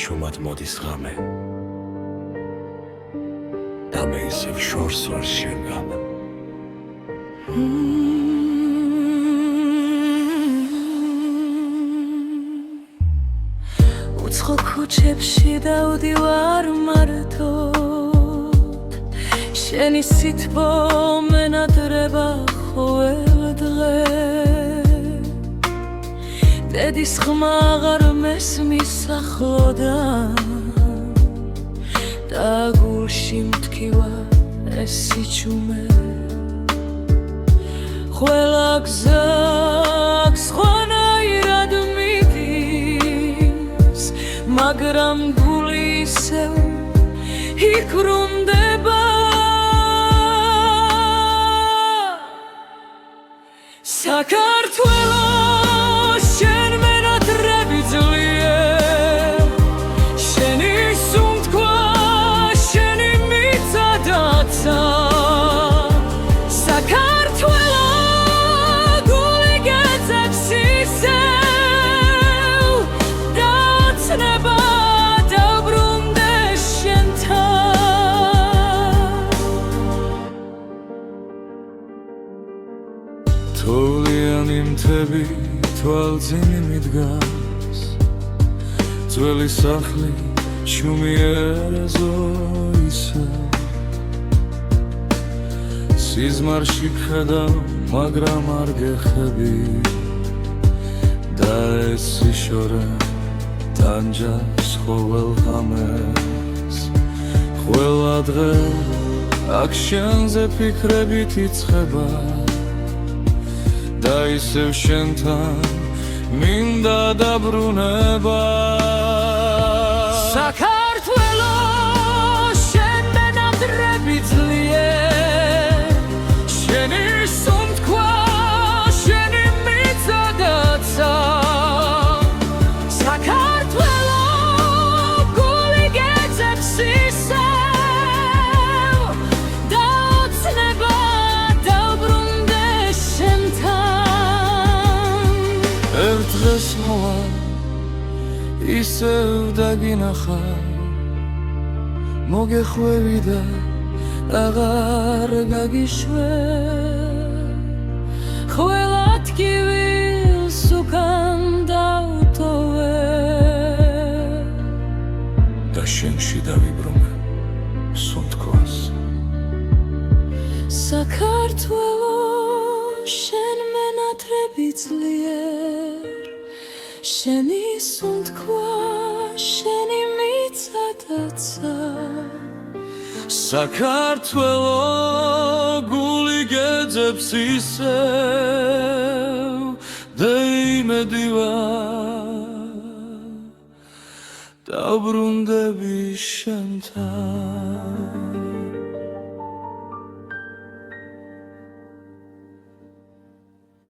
ჩუმად მოდის ღამე და მე ისევ შორს ვარ შენგან უცხო ქუჩებში დავდივარ მარტოდ შენი სითბო მენადრება ყოველ დღე დედის ხმა აღარ მესმის ახლოდან და გულში მტკივა ეს სიჩუმე ყველა გზა სხვანაირად მიდის მაგრამ გული ისევ იქრუნდება საქართველო შენ მენატრები ძლიერ შენი სუნთქვა შენი მიწადაცა საქართველო გული გეძებს ისევ დაცნება დავბრუნდე შენთან თოვლიანი მთები თვალწინ მიდგას ძველი სახლი ჩუმიერაზო ისე სიზმარში ვხედავ მაგრამ არ გეხები და ეს სიშორე ტანჯავს ყოველ ღამეს ყველა დღე აქ შენზე ფიქრებით იწყება და ისევ შენთან მინდა დაბრუნება საქართველო შენ მენატრები ძლიერ შენი სუნთქვა შენი მიწადაცა საქართველო გული გეძებს ისევ და ოცნება დავბრუნდე შენთან ერთ დღეს მოვა ისევ დაგინახა მოგეხვევი და აღარ გაგიშვე ყველა ტკივილს უკან დავტოვე და შენში დავიბრუნე სუნთქვას საქართველო შენ მენატრები ძლიერ შენი სუნთქვა შენი მიწადაცა საქართველო გული გეძებს ისევ და იმედივარ დავბრუნდები შენთან